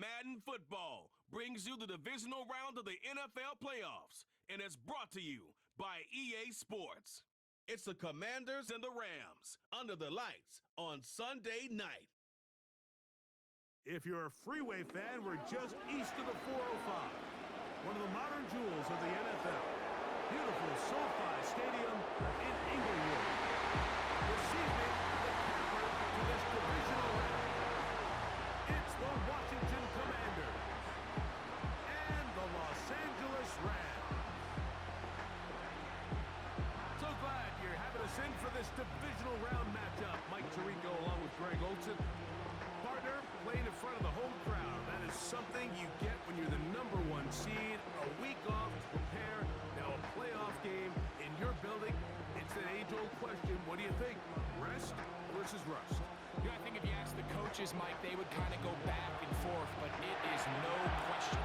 Madden Football brings you the divisional round of the NFL playoffs, and it's brought to you by EA Sports. It's the Commanders and the Rams under the lights on Sunday night. If you're a Freeway fan, we're just east of the 405, one of the modern jewels of the NFL. Beautiful SoFi Stadium in Inglewood. This evening, the capper to this divisional round. It's the Washington Commanders and the Los Angeles Rams. So glad you're having us in for this divisional round matchup. Mike Tirico along with Greg Olson. Partner, playing in front of the home crowd. That is something you get when you're the #1 seed. A week off to prepare. Now a playoff game in your building. It's an age-old question. What do you think? Rest versus rust? You know, I think if you ask the coaches, Mike, they would kind of go back and forth, but it is no question.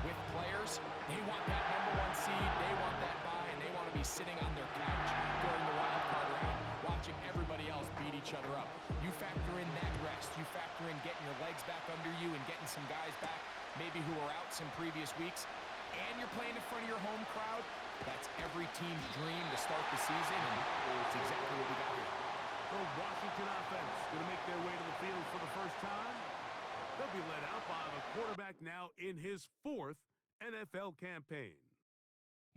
With players, they want that #1 seed, they want that bye, and they want to be sitting on their couch during the wild card round, watching everybody else beat each other up. You factor in that rest, you factor in getting your legs back under you and getting some guys back, maybe who were out some previous weeks, and you're playing in front of your home crowd. That's every team's dream to start the season, and it's exactly what we got here. The Washington offense going to make their way to the field for the first time. They'll be led out by the quarterback now in his 4th NFL campaign.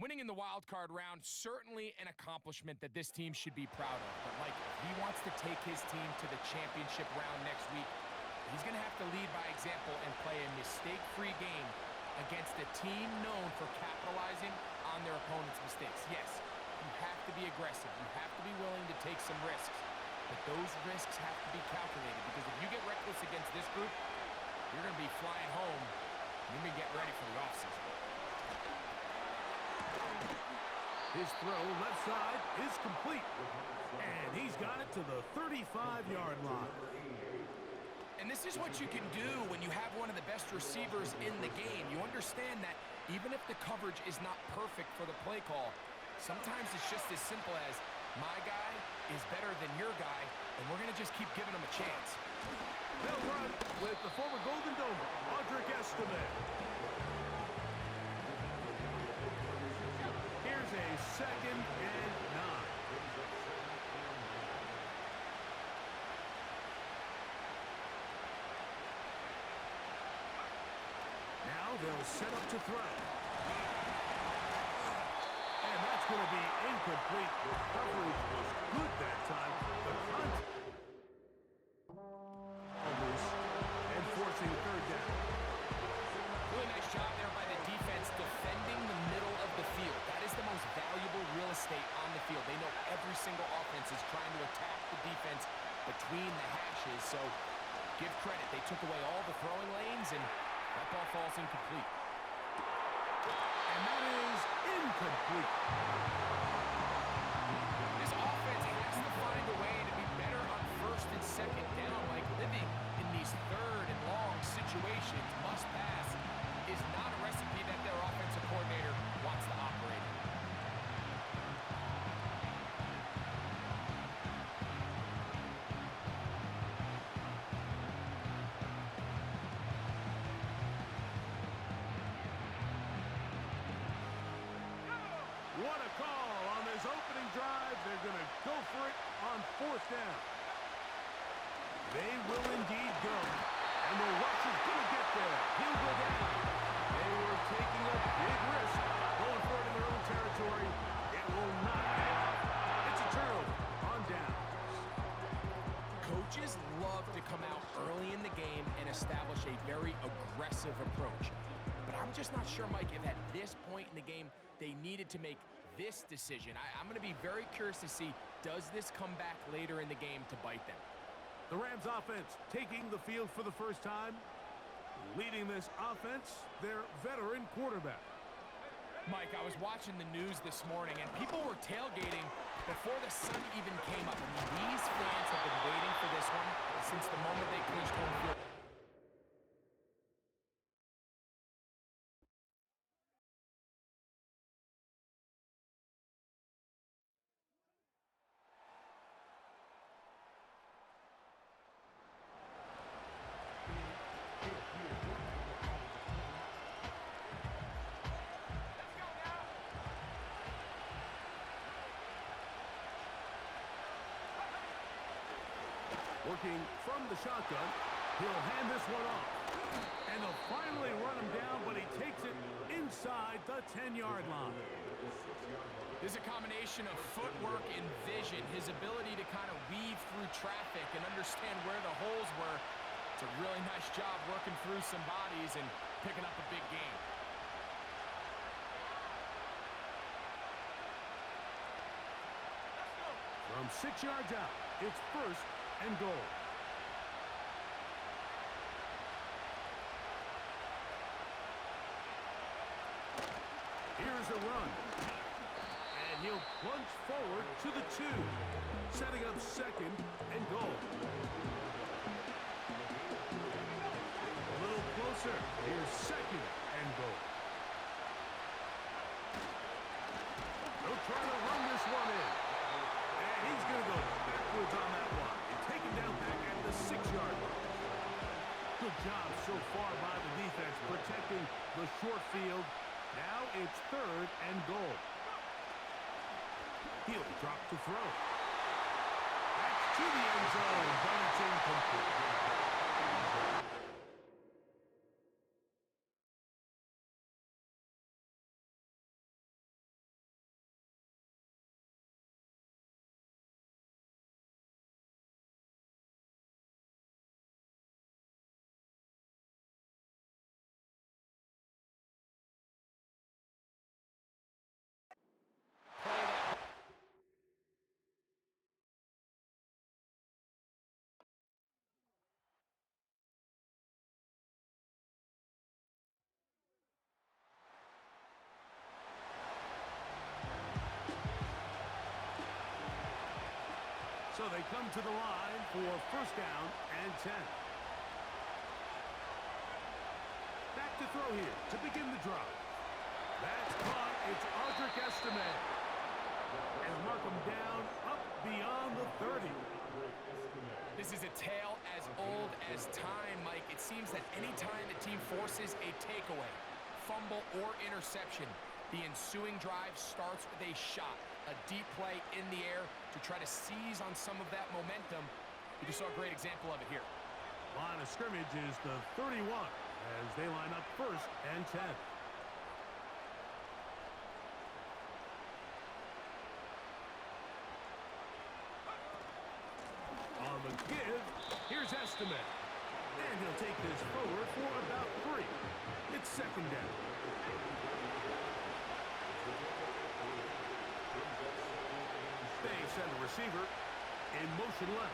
Winning in the wild card round, certainly an accomplishment that this team should be proud of. But Mike, if he wants to take his team to the championship round next week, he's going to have to lead by example and play a mistake-free game against a team known for capitalizing on their opponent's mistakes. Yes, you have to be aggressive. You have to be willing to take some risks. But those risks have to be calculated, because if you get reckless against this group, you're going to be flying home. You're going to get ready for the offseason. His throw left side is complete. And he's got it to the 35-yard line. And this is what you can do when you have one of the best receivers in the game. You understand that even if the coverage is not perfect for the play call, sometimes it's just as simple as, my guy is better than your guy, and we're going to just keep giving him a chance. They'll run with the former Golden Domer, Audric Estime. Here's a 2nd and 9. Now they'll set up to throw. And that's going to be incomplete. Coverage was good that time. The punt loose and forcing 3rd down. Really nice job there by the defense defending the middle of the field. That is the most valuable real estate on the field. They know every single offense is trying to attack the defense between the hashes. So give credit. They took away all the throwing lanes, and that ball falls incomplete. And that is incomplete. This offense has to find a way to be better on 1st and 2nd down. Like, living in these 3rd and long situations, must pass, is not a recipe that their offensive coordinator wants to operate in. What a call on this opening drive. They're going to go for it on 4th down. They will indeed go. And the rush is going to get there. He'll go down. They were taking a big risk going for it in their own territory. It will not pay off. It's a turnover on downs. Coaches love to come out early in the game and establish a very aggressive approach. But I'm just not sure, Mike, if at this point in the game they needed to make this decision. I'm going to be very curious to see, does this come back later in the game to bite them? The Rams offense taking the field for the first time. Leading this offense, their veteran quarterback. Mike, I was watching the news this morning, and people were tailgating before the sun even came up. I mean, these fans have been waiting for this one since the moment they clinched home field. Working from the shotgun, he'll hand this one off. And they'll finally run him down, but he takes it inside the 10-yard line. There's a combination of footwork and vision, his ability to kind of weave through traffic and understand where the holes were. It's a really nice job working through some bodies and picking up a big gain. From 6 yards out, it's 1st and goal. Here's the run. And he'll plunge forward to the 2, setting up 2nd and goal. A little closer. Here's 2nd and goal. They'll try to run this one in. And he's going to go backwards on that one and take him down back at the 6-yard line. Good job so far by the defense protecting the short field. Now it's 3rd and goal. He'll drop to throw. That's to the end zone, but it's incomplete. So they come to the line for 1st down and 10. Back to throw here to begin the drive. That's caught. It's Audric Estime. And mark him down up beyond the 30. This is a tale as old as time, Mike. It seems that any time the team forces a takeaway, fumble, or interception, the ensuing drive starts with a shot, a deep play in the air to try to seize on some of that momentum. You just saw a great example of it here. Line of scrimmage is the 31 as they line up 1st and 10. On the give, here's Estime. And he'll take this forward for about 3. It's 2nd down. They send the receiver in motion left.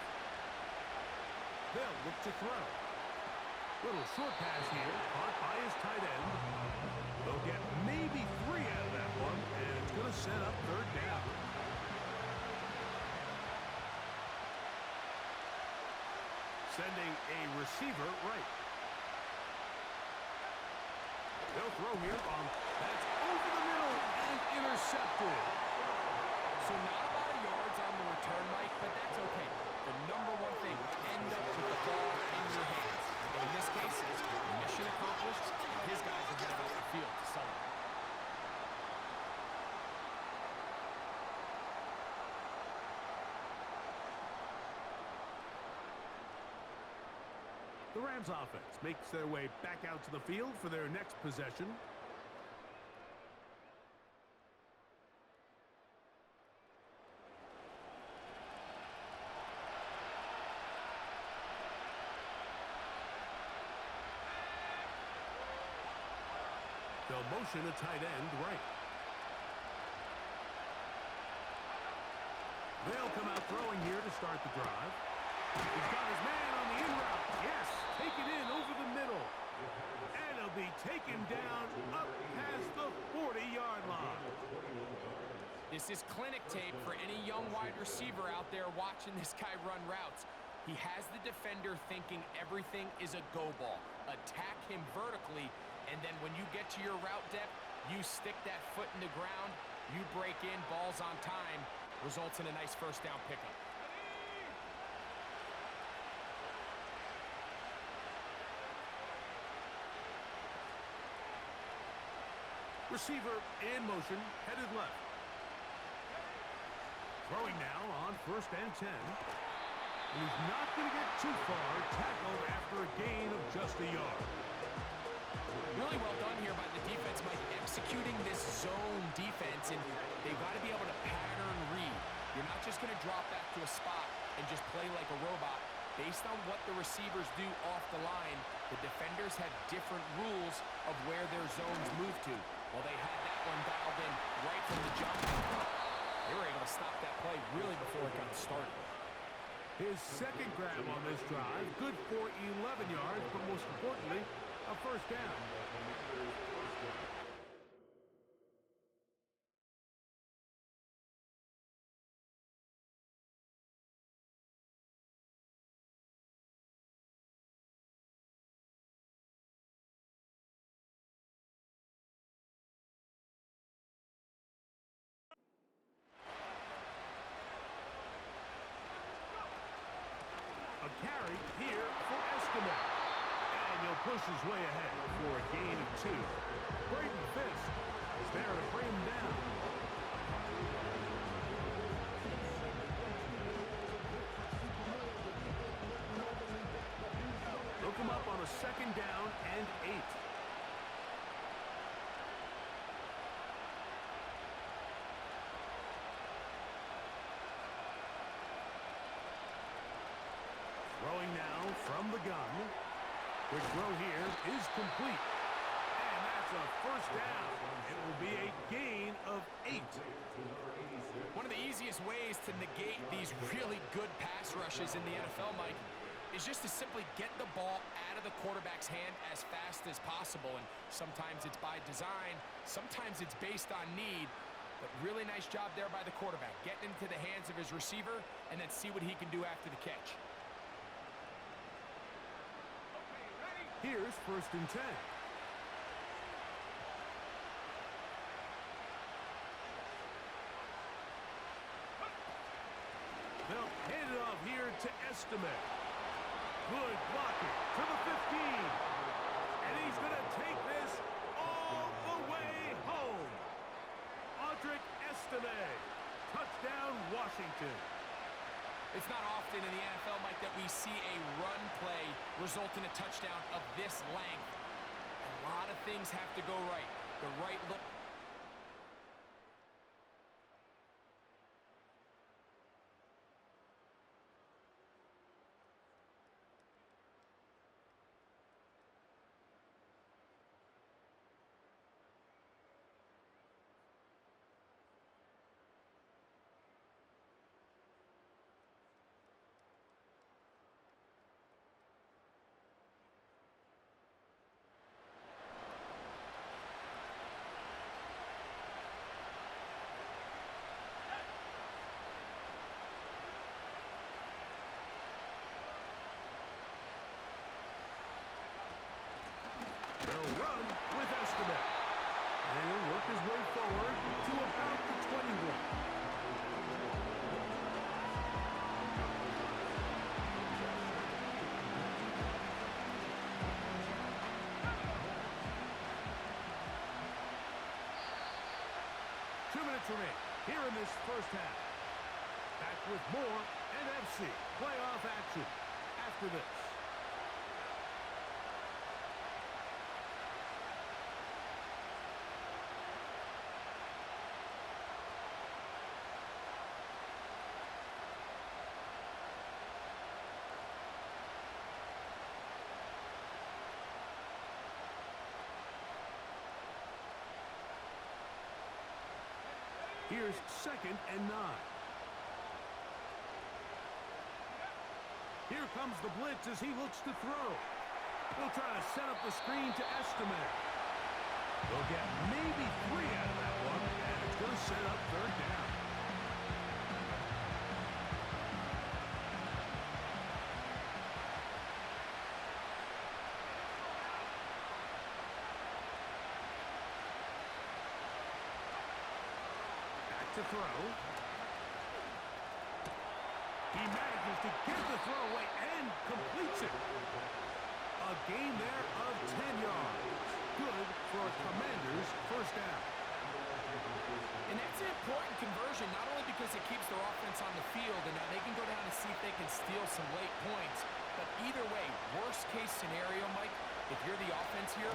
They'll look to throw. Little short pass here, caught by his tight end. They'll get maybe 3 out of that one, and it's going to set up 3rd down. Sending a receiver right. They'll throw here on. That's over the middle and intercepted. So not a lot of yards on the return, Mike, but that's okay. The number one thing, end up with the ball in your hands. In this case, mission accomplished, and his guys are getting off the field to celebrate. The Rams offense makes their way back out to the field for their next possession. They'll motion a tight end right. They'll come out throwing here to start the drive. He's got his man on the in route. Yes, take it in over the middle. And he'll be taken down up past the 40-yard line. This is clinic tape for any young wide receiver out there watching this guy run routes. He has the defender thinking everything is a go ball. Attack him vertically, and then when you get to your route depth, you stick that foot in the ground, you break in, balls on time, results in a nice 1st down pickup. Receiver in motion, headed left. Throwing now on 1st and 10. And he's not going to get too far. Tackled after a gain of just a yard. Really well done here by the defense, Mike, executing this zone defense, and they've got to be able to pattern read. You're not just going to drop back to a spot and just play like a robot. Based on what the receivers do off the line, the defenders have different rules of where their zones move to. Well, they had that one dialed in right from the jump. They were able to stop that play really before it got started. His second grab on this drive, good for 11 yards, but most importantly, a first down. A carry here for Estimate. And he'll push his way ahead for a gain of 2. Braden Fisk is there to bring him down. Look him up on a second down and 8. Throwing now from the gun. Quick throw here is complete. And that's a first down. It will be a gain of 8. One of the easiest ways to negate these really good pass rushes in the NFL, Mike, is just to simply get the ball out of the quarterback's hand as fast as possible. And sometimes it's by design, sometimes it's based on need. But really nice job there by the quarterback, getting into the hands of his receiver and then see what he can do after the catch. Here's 1st and 10. They'll hand it off here to Estimate. Good blocking to the 15. And he's going to take this all the way home. Audric Estimate. Touchdown, Washington. It's not often in the NFL, Mike, that we see a run play result in a touchdown of this length. A lot of things have to go right. The right look. They'll run with Estimate. And he'll work his way forward to about the 21. Two minutes remain here in this first half. Back with more NFC playoff action after this. Here's 2nd and 9. Here comes the blitz as he looks to throw. He'll try to set up the screen to Estimate. They'll get maybe 3 out of that one, and it's going to set up 3rd down. To throw. He manages to get the throw away and completes it. A gain there of 10 yards. Good for a Commanders' first down. And that's an important conversion, not only because it keeps their offense on the field, and now they can go down and see if they can steal some late points. But either way, worst case scenario, Mike, if you're the offense here,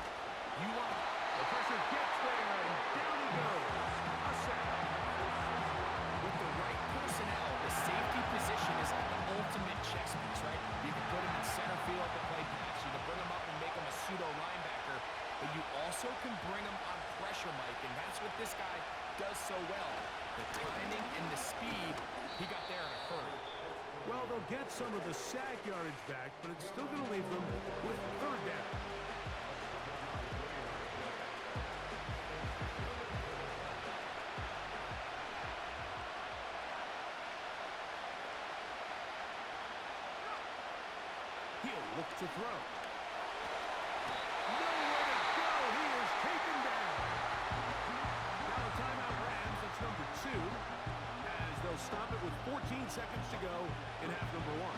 you want to... The pressure gets there, and down he goes. A sack. With the right personnel, the safety position is like the ultimate chess piece, right? You can put him in center field to play pass. You can bring him up and make him a pseudo linebacker. But you also can bring him on pressure, Mike, and that's what this guy does so well. The timing and the speed, he got there in a hurry. Well, they'll get some of the sack yardage back, but it's still going to leave them with third down. He'll look to throw. Nowhere to go. He is taken down. Now a timeout Rams. It's number 2. As they'll stop it with 14 seconds to go in half number 1.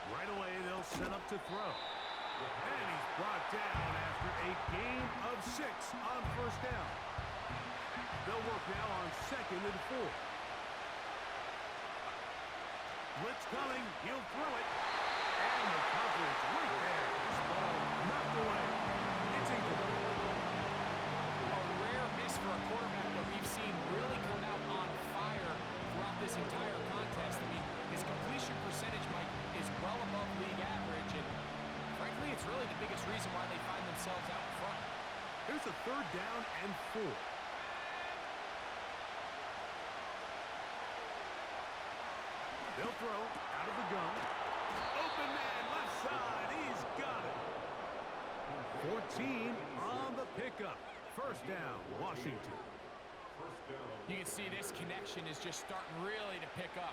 Right away, they'll set up to throw. And he's brought down after a gain of 6 on first down. They'll work now on 2nd and 4. Blitz coming. He'll throw it. And the coverage right there. This ball knocked away. It's incomplete. A rare miss for a quarterback that we've seen really come out on fire throughout this entire contest. I mean, his completion percentage, Mike, is well above league average, and frankly, it's really the biggest reason why they find themselves out in front. Here's a 3rd down and 4. They'll throw out of the gun. Open man, left side. He's got it. 14 on the pickup. First down, Washington. You can see this connection is just starting really to pick up.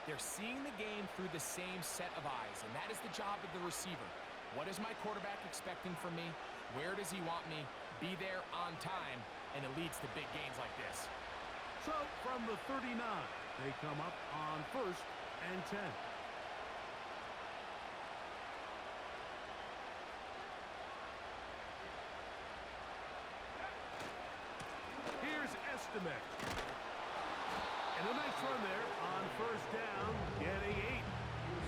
They're seeing the game through the same set of eyes, and that is the job of the receiver. What is my quarterback expecting from me? Where does he want me? Be there on time, and it leads to big gains like this. So, from the 39, they come up on 1st and 10. Here's Estimate. And a nice run there on first down, getting 8.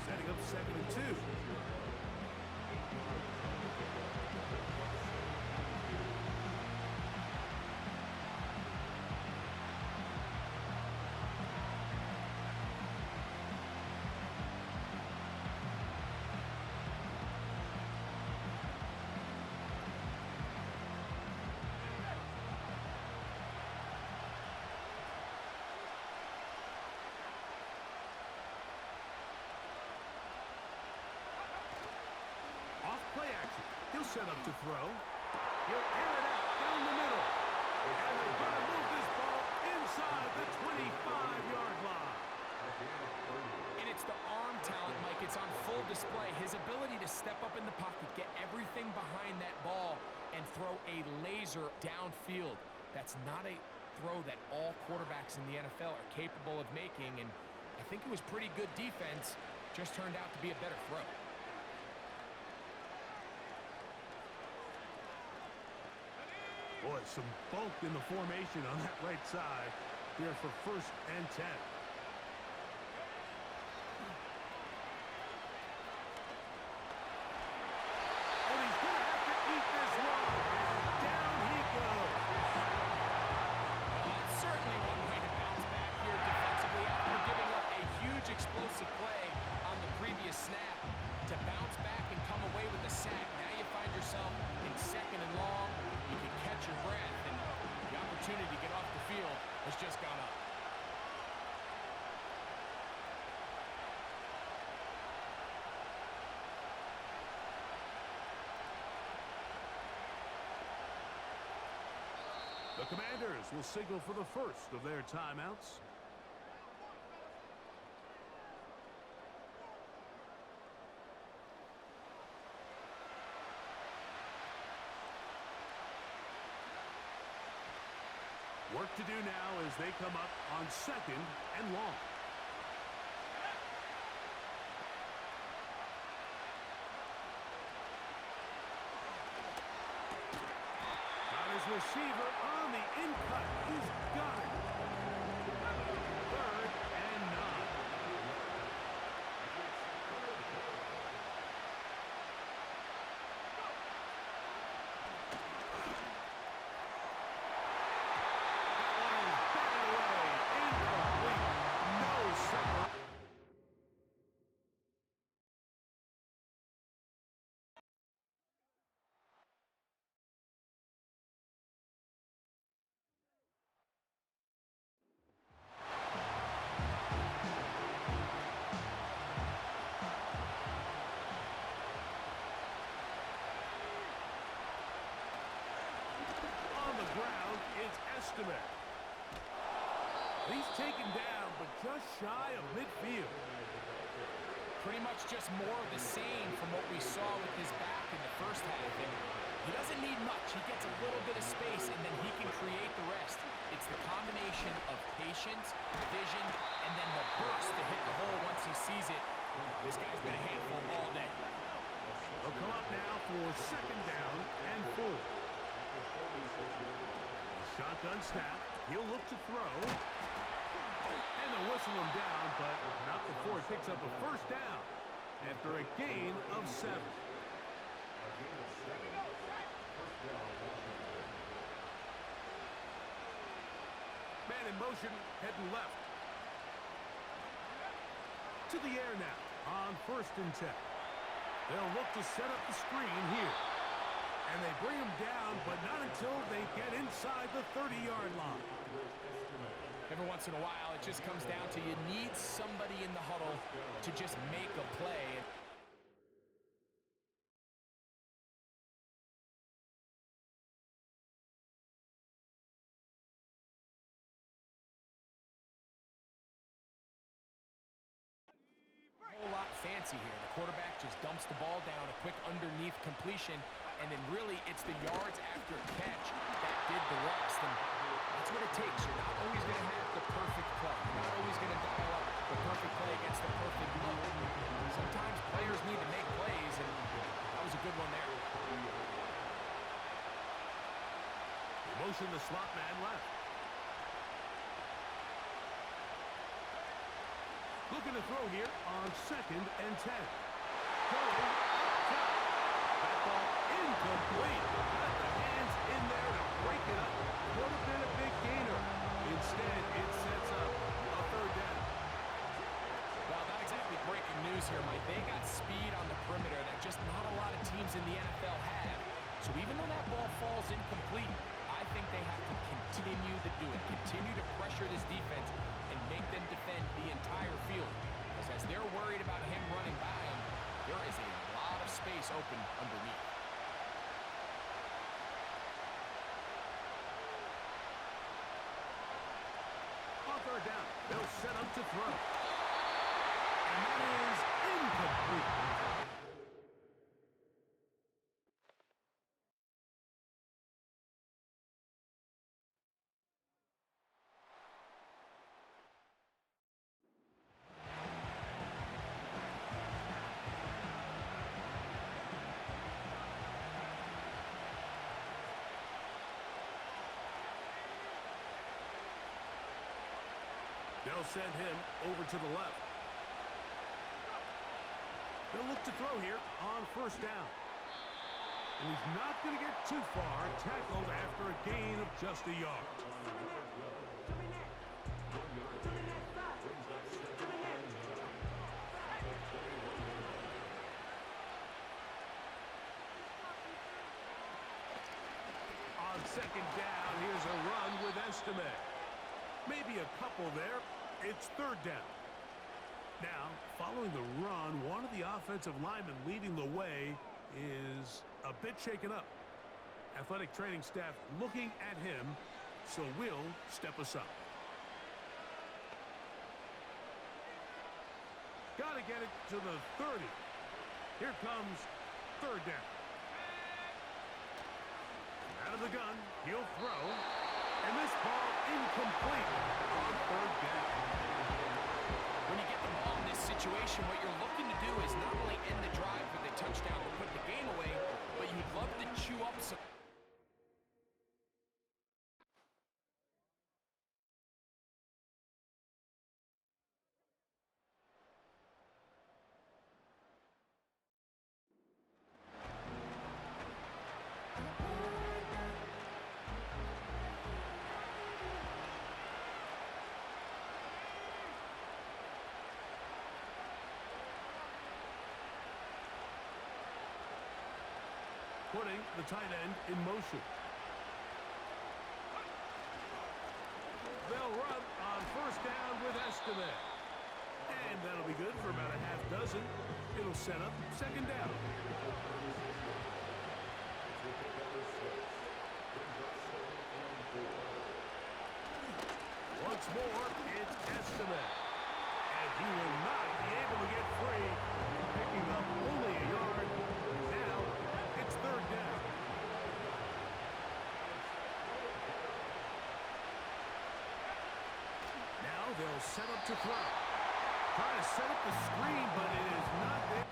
Setting up 2nd and 2. Play action. He'll set up to throw. He'll air it out down the middle. And they're going to move this ball inside the 25-yard line. And it's the arm talent, Mike. It's on full display. His ability to step up in the pocket, get everything behind that ball, and throw a laser downfield. That's not a throw that all quarterbacks in the NFL are capable of making. And I think it was pretty good defense. Just turned out to be a better throw. Boy, some bulk in the formation on that right side here for 1st and 10. And he's going to have to eat this one. And down he goes. Well, that's certainly one way to bounce back here defensively after giving up a huge explosive play on the previous snap. To bounce back and come away with a sack. Now you find yourself in 2nd and long. You can catch your breath, and The Commanders will signal for the first of their timeouts. Work to do now as they come up on 2nd and long. Receiver on the in-cut. He's got it. 3rd and 9. That one is batted away. Incomplete. No separate. He's taken down, but just shy of midfield. Pretty much just more of the same from what we saw with his back in the first half. And he doesn't need much. He gets a little bit of space, and then he can create the rest. It's the combination of patience, vision, and then the burst to hit the hole once he sees it. This guy's been a handful all day. They'll come up now for 2nd down and 4. Shotgun snap. He'll look to throw. And they'll whistle him down, but not before he picks up a 1st down after a gain of 7. Man in motion, heading left. To the air now on 1st and 10. They'll look to set up the screen here. And they bring him down, but not until they get inside the 30-yard line. Every once in a while, it just comes down to you need somebody in the huddle to just make a play. A whole lot fancy here. The quarterback just dumps the ball down, a quick underneath completion, and then really it's the yards after catch that did the rest. And that's what it takes. You're not always going to have the perfect play. You're not always going to dial up the perfect play against the perfect look. Sometimes players need to make plays, and that was a good one there. Motion the slot man left. Looking to throw here on 2nd and 10. Going up top. That ball incomplete. Got the hands in there to break it up. Would have been a big gainer. Instead, it sets up a 3rd down. Well, not exactly breaking news here, Mike. They got speed on the perimeter that just not a lot of teams in the NFL have. So even though that ball falls incomplete, I think they have to continue to do it. Continue to pressure this defense and make them defend the entire field. Because as they're worried about him running by them, there is a lot of space open underneath. On 3rd down, they'll set up to throw. And that is incomplete. They'll send him over to the left. They'll look to throw here on 1st down. And he's not going to get too far, tackled after a gain of just a yard. On 2nd down, here's a run with Estime. Maybe a couple there. It's 3rd down. Now, following the run, one of the offensive linemen leading the way is a bit shaken up. Athletic training staff looking at him, so we'll step aside. Got to get it to the 30. Here comes third down. Out of the gun, he'll throw. And this ball incomplete on third down. When you get the ball in this situation, what you're looking to do is not only end the drive with a touchdown to put the game away, but you'd love to chew up some. Putting the tight end in motion. They'll run on first down with Estime. And that'll be good for about a half dozen. It'll set up second down. Once more, it's Estime. And he will not be able to get free. Picking up only a yard. Now, it's third down. Now they'll set up to throw. Trying to set up the screen, but it is not there.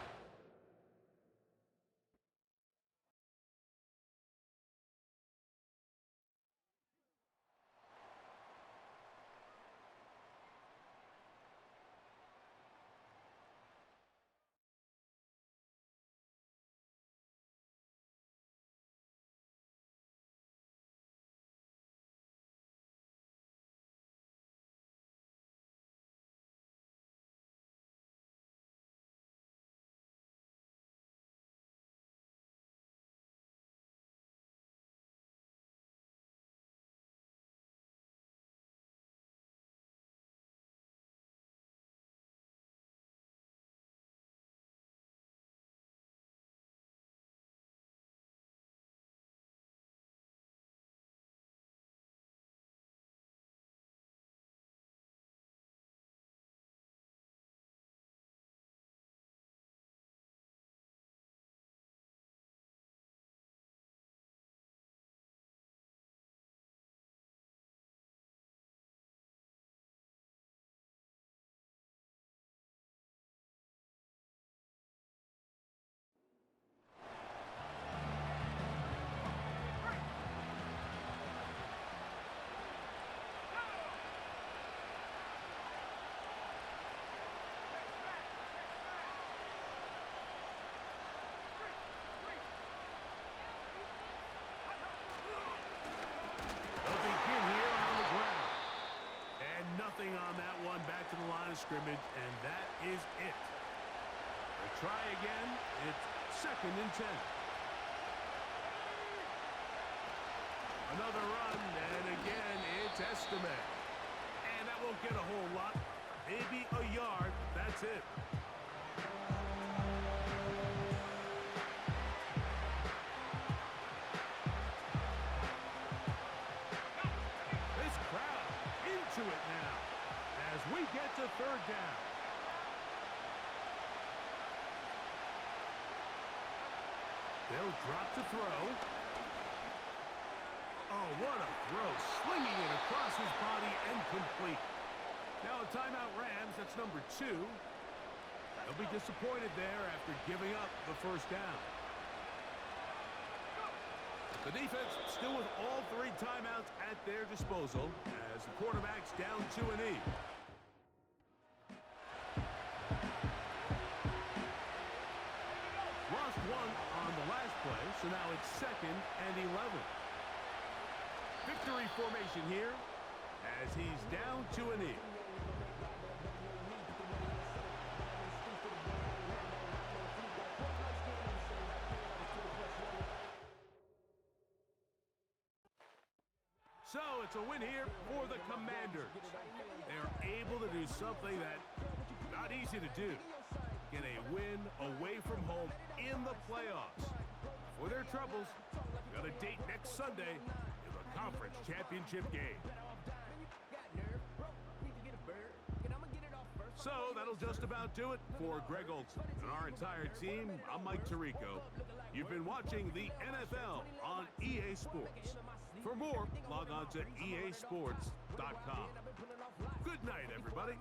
On that one, back to the line of scrimmage, and that is it. They'll try again. It's second and 10. Another run, and again, it's Estime. And that won't get a whole lot. Maybe a yard. That's it. This crowd into it now. As we get to third down. They'll drop to throw. Oh, what a throw. Slinging it across his body and complete. Now a timeout Rams, that's number 2. They'll be disappointed there after giving up the first down. The defense still with all 3 timeouts at their disposal as the quarterback's down 2-E. Lost 1 on the last play, so now it's second and 11. Victory formation here as he's down 2-E. So it's a win here for the Commanders. They're able to do something that's not easy to do. Get a win away from home in the playoffs. For their troubles, got a date next Sunday in the conference championship game. So that'll just about do it for Greg Olson and our entire team. I'm Mike Tirico. You've been watching the NFL on EA Sports. For more, log on to easports.com. Good night, everybody.